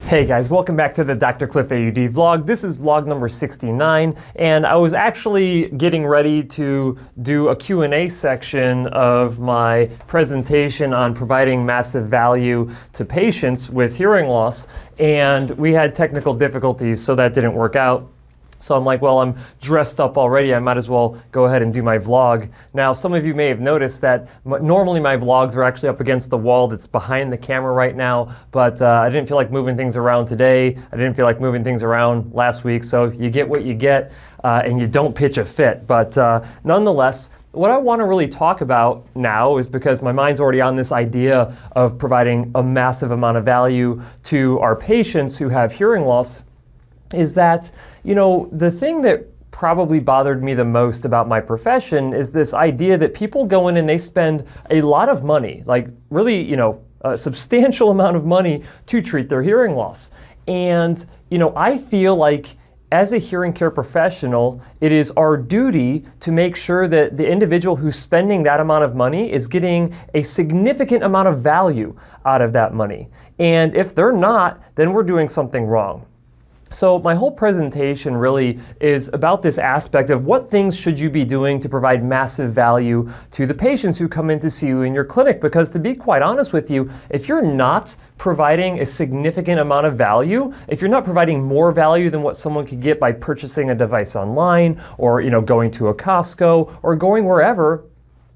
Hey guys, welcome back to the DrCliffAuD vlog. This is vlog number 69, and I was actually getting ready to do a Q&A section of my presentation on providing massive value to patients with hearing loss, and we had technical difficulties, so that didn't work out. So I'm like, well, I'm dressed up already, I might as well go ahead and do my vlog. Now, some of you may have noticed that normally my vlogs are actually up against the wall that's behind the camera right now, but I didn't feel like moving things around today. I didn't feel like moving things around last week, so you get what you get, and you don't pitch a fit. But nonetheless, what I want to really talk about now is, because my mind's already on this idea of providing a massive amount of value to our patients who have hearing loss, is that, you know, the thing that probably bothered me the most about my profession is this idea that people go in and they spend a lot of money, like really, you know, a substantial amount of money to treat their hearing loss. And, you know, I feel like as a hearing care professional, it is our duty to make sure that the individual who's spending that amount of money is getting a significant amount of value out of that money. And if they're not, then we're doing something wrong. So my whole presentation really is about this aspect of what things should you be doing to provide massive value to the patients who come in to see you in your clinic. Because to be quite honest with you, if you're not providing a significant amount of value, if you're not providing more value than what someone could get by purchasing a device online, or, you know, going to a Costco or going wherever,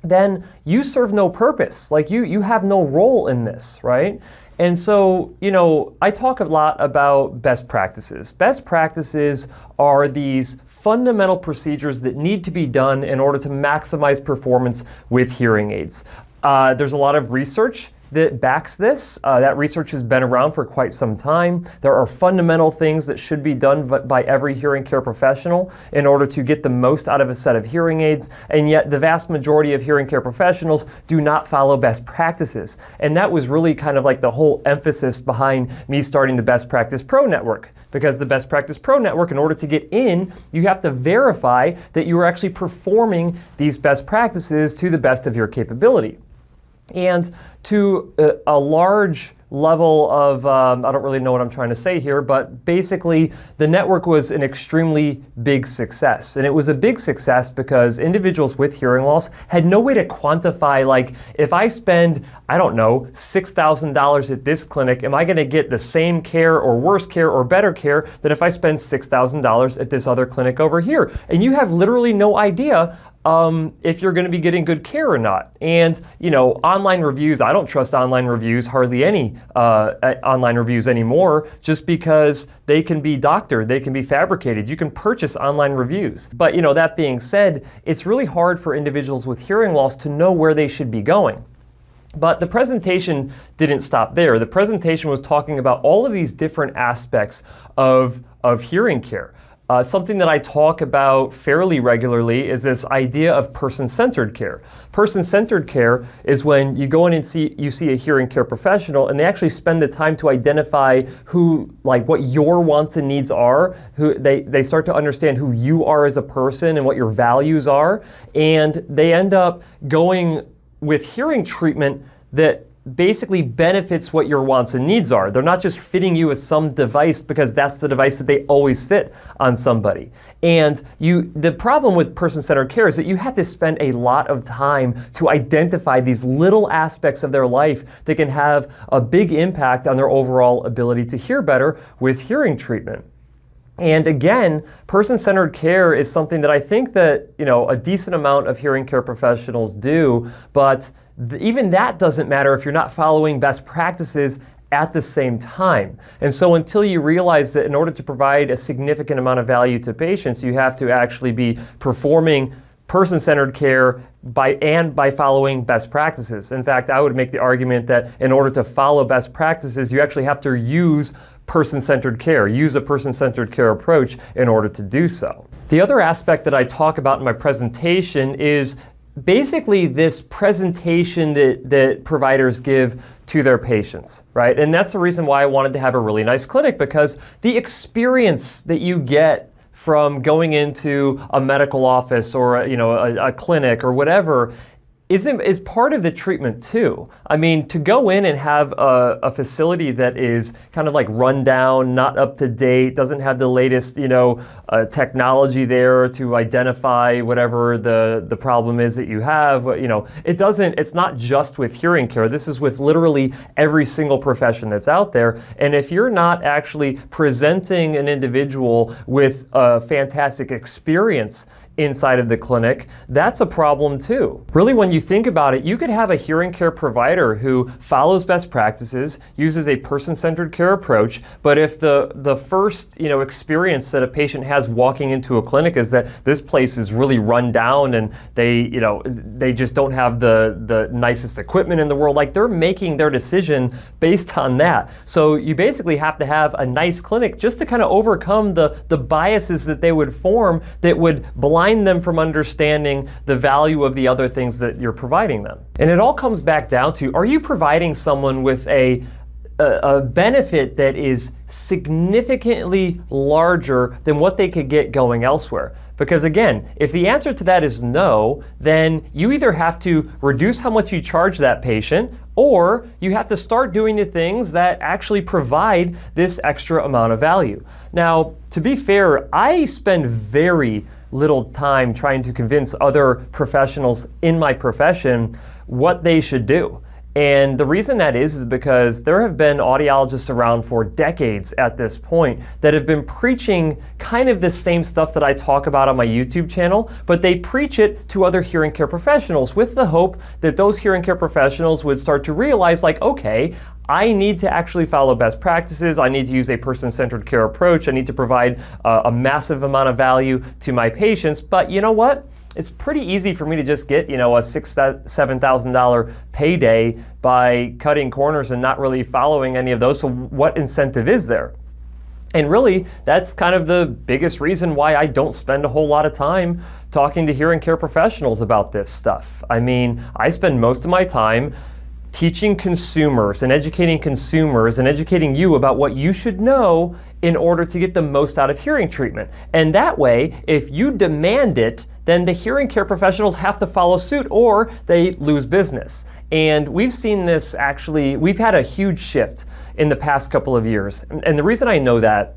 then you serve no purpose. Like you have no role in this, right? And so, you know, I talk a lot about best practices. Best practices are these fundamental procedures that need to be done in order to maximize performance with hearing aids. There's a lot of research that backs this. That research has been around for quite some time. There are fundamental things that should be done by every hearing care professional in order to get the most out of a set of hearing aids, and yet the vast majority of hearing care professionals do not follow best practices. And that was really kind of like the whole emphasis behind me starting the Best Practice Pro Network. Because the Best Practice Pro Network, in order to get in, you have to verify that you are actually performing these best practices to the best of your capability. And to a large level of, I don't really know what I'm trying to say here, but basically the network was an extremely big success. And it was a big success because individuals with hearing loss had no way to quantify, like, if I spend, I don't know, $6,000 at this clinic, am I going to get the same care or worse care or better care than if I spend $6,000 at this other clinic over here? And you have literally no idea if you're going to be getting good care or not. And, you know, online reviews, I don't trust online reviews, hardly any online reviews anymore, just because they can be doctored, they can be fabricated. You can purchase online reviews. But, you know, that being said, it's really hard for individuals with hearing loss to know where they should be going. But the presentation didn't stop there. The presentation was talking about all of these different aspects of hearing care. Something that I talk about fairly regularly is this idea of person-centered care. Person-centered care is when you go in and you see a hearing care professional, and they actually spend the time to identify what your wants and needs are. They start to understand who you are as a person and what your values are, and they end up going with hearing treatment that basically benefits what your wants and needs are. They're not just fitting you as some device because that's the device that they always fit on somebody. And the problem with person-centered care is that you have to spend a lot of time to identify these little aspects of their life that can have a big impact on their overall ability to hear better with hearing treatment. And again, person-centered care is something that I think that, you know, a decent amount of hearing care professionals do, but even that doesn't matter if you're not following best practices at the same time. And so until you realize that in order to provide a significant amount of value to patients, you have to actually be performing person-centered care by following best practices. In fact, I would make the argument that in order to follow best practices, you actually have to use person-centered care, use a person-centered care approach in order to do so. The other aspect that I talk about in my presentation is basically this presentation that providers give to their patients, right? And that's the reason why I wanted to have a really nice clinic, because the experience that you get from going into a medical office or a clinic or whatever is part of the treatment too. I mean, to go in and have a facility that is kind of like run down, not up to date, doesn't have the latest, technology there to identify whatever the problem is that you have, it's not just with hearing care. This is with literally every single profession that's out there. And if you're not actually presenting an individual with a fantastic experience inside of the clinic, that's a problem too. Really, when you think about it, you could have a hearing care provider who follows best practices, uses a person-centered care approach, but if the first experience that a patient has walking into a clinic is that this place is really run down and they just don't have the nicest equipment in the world, like they're making their decision based on that. So you basically have to have a nice clinic just to kind of overcome the biases that they would form that would blind them from understanding the value of the other things that you're providing them. And it all comes back down to, are you providing someone with a benefit that is significantly larger than what they could get going elsewhere? Because again, if the answer to that is no, then you either have to reduce how much you charge that patient, or you have to start doing the things that actually provide this extra amount of value. Now, to be fair, I spend very little time trying to convince other professionals in my profession what they should do. And the reason that is because there have been audiologists around for decades at this point that have been preaching kind of the same stuff that I talk about on my YouTube channel, but they preach it to other hearing care professionals with the hope that those hearing care professionals would start to realize, like, okay, I need to actually follow best practices. I need to use a person-centered care approach. I need to provide a massive amount of value to my patients. But you know what? It's pretty easy for me to just get, a $6,000, $7,000 payday by cutting corners and not really following any of those. So what incentive is there? And really, that's kind of the biggest reason why I don't spend a whole lot of time talking to hearing care professionals about this stuff. I mean, I spend most of my time teaching consumers and educating you about what you should know in order to get the most out of hearing treatment. And that way, if you demand it, then the hearing care professionals have to follow suit or they lose business. And we've seen this we've had a huge shift in the past couple of years. And the reason I know that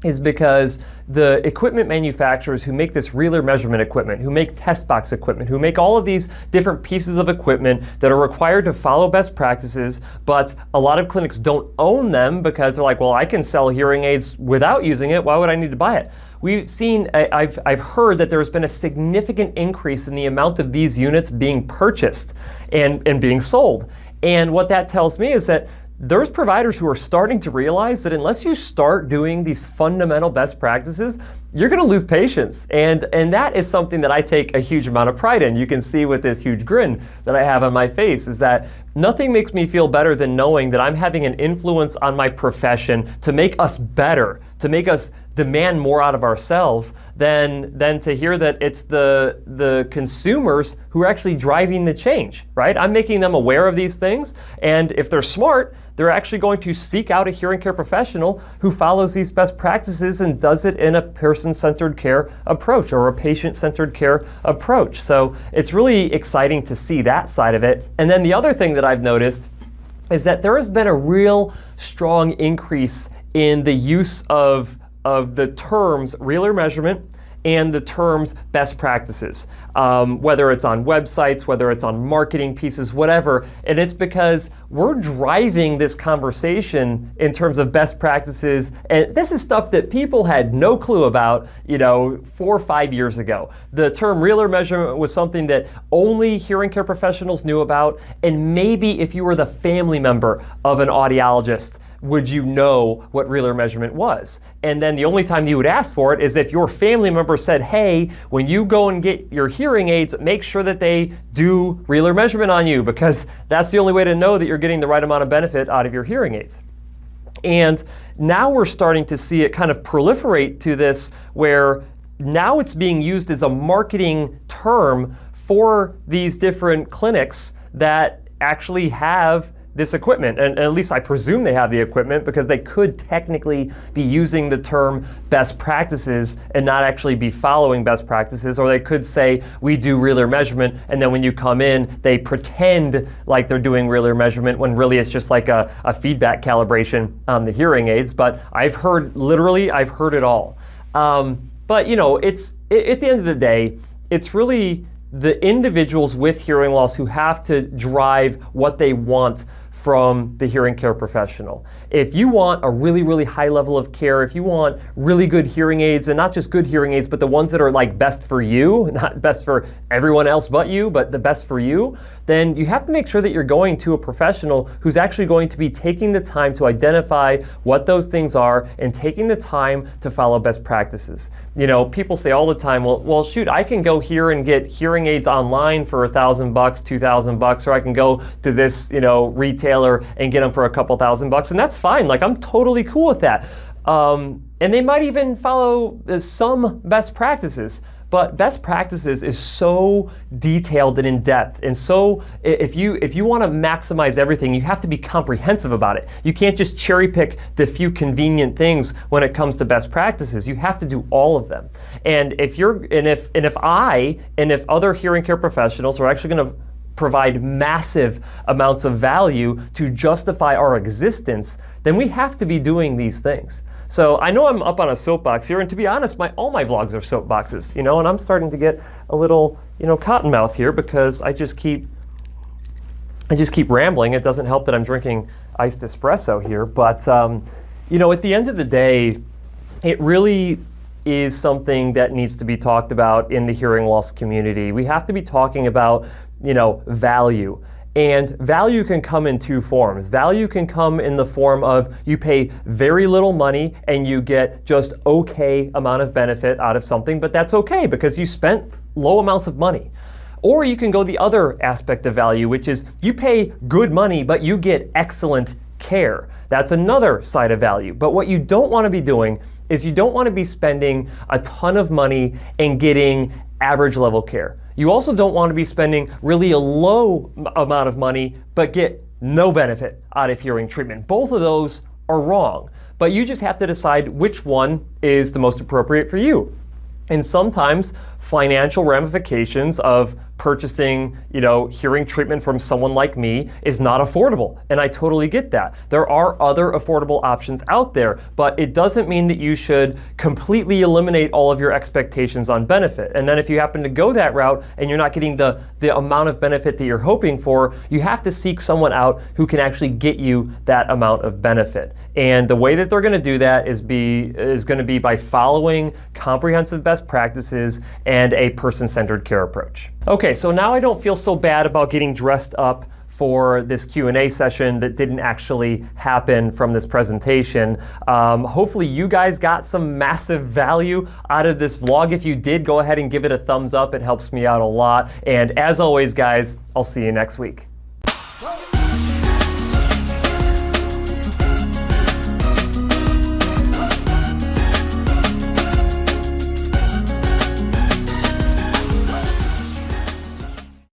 is because the equipment manufacturers who make this reeler measurement equipment, who make test box equipment, who make all of these different pieces of equipment that are required to follow best practices, but a lot of clinics don't own them because they're like, well, I can sell hearing aids without using it. Why would I need to buy it? I've heard that there's been a significant increase in the amount of these units being purchased and being sold. And what that tells me is that there's providers who are starting to realize that unless you start doing these fundamental best practices, you're going to lose patients. And that is something that I take a huge amount of pride in. You can see with this huge grin that I have on my face is that nothing makes me feel better than knowing that I'm having an influence on my profession to make us better, to make us demand more out of ourselves than to hear that it's the consumers who are actually driving the change, right? I'm making them aware of these things, and if they're smart, they're actually going to seek out a hearing care professional who follows these best practices and does it in a person-centered care approach or a patient-centered care approach. So it's really exciting to see that side of it. And then the other thing that I've noticed is that there has been a real strong increase in the use of the terms reeler measurement and the terms best practices, whether it's on websites, whether it's on marketing pieces, whatever. And it's because we're driving this conversation in terms of best practices. And this is stuff that people had no clue about, 4 or 5 years ago. The term reeler measurement was something that only hearing care professionals knew about. And maybe if you were the family member of an audiologist, would you know what reeler measurement was? And then the only time you would ask for it is if your family member said, hey, when you go and get your hearing aids, make sure that they do reeler measurement on you, because that's the only way to know that you're getting the right amount of benefit out of your hearing aids. And now we're starting to see it kind of proliferate to this where now it's being used as a marketing term for these different clinics that actually have this equipment, and at least I presume they have the equipment, because they could technically be using the term best practices and not actually be following best practices. Or they could say, we do real ear measurement, and then when you come in, they pretend like they're doing real ear measurement when really it's just like a feedback calibration on the hearing aids. But I've heard it all. But it's at the end of the day, it's really the individuals with hearing loss who have to drive what they want from the hearing care professional. If you want a really, really high level of care, if you want really good hearing aids, and not just good hearing aids, but the ones that are like best for you, not best for everyone else but you, but the best for you, then you have to make sure that you're going to a professional who's actually going to be taking the time to identify what those things are and taking the time to follow best practices. People say all the time, well, shoot, I can go here and get hearing aids online for $1,000, $2,000, or I can go to this, retailer and get them for a couple $1,000, and that's fine. Like, I'm totally cool with that. And they might even follow some best practices. But best practices is so detailed and in depth, and so if you want to maximize everything, you have to be comprehensive about it. You can't just cherry pick the few convenient things when it comes to best practices. You have to do all of them. And if other hearing care professionals are actually going to provide massive amounts of value to justify our existence, then we have to be doing these things. So I know I'm up on a soapbox here, and to be honest, all my vlogs are soapboxes, and I'm starting to get a little, cottonmouth here, because I just keep rambling. It doesn't help that I'm drinking iced espresso here, but at the end of the day, it really is something that needs to be talked about in the hearing loss community. We have to be talking about, value. And value can come in two forms. Value can come in the form of you pay very little money and you get just okay amount of benefit out of something, but that's okay because you spent low amounts of money. Or you can go the other aspect of value, which is you pay good money, but you get excellent care. That's another side of value. But what you don't want to be doing is you don't want to be spending a ton of money and getting average level care. You also don't want to be spending really a low amount of money but get no benefit out of hearing treatment. Both of those are wrong, but you just have to decide which one is the most appropriate for you. And sometimes financial ramifications of purchasing, hearing treatment from someone like me is not affordable, and I totally get that. There are other affordable options out there, but it doesn't mean that you should completely eliminate all of your expectations on benefit. And then if you happen to go that route and you're not getting the amount of benefit that you're hoping for, you have to seek someone out who can actually get you that amount of benefit. And the way that they're going to do that is going to be by following comprehensive best practices and a person-centered care approach. Okay, so now I don't feel so bad about getting dressed up for this Q&A session that didn't actually happen from this presentation. Hopefully you guys got some massive value out of this vlog. If you did, go ahead and give it a thumbs up. It helps me out a lot. And as always, guys, I'll see you next week.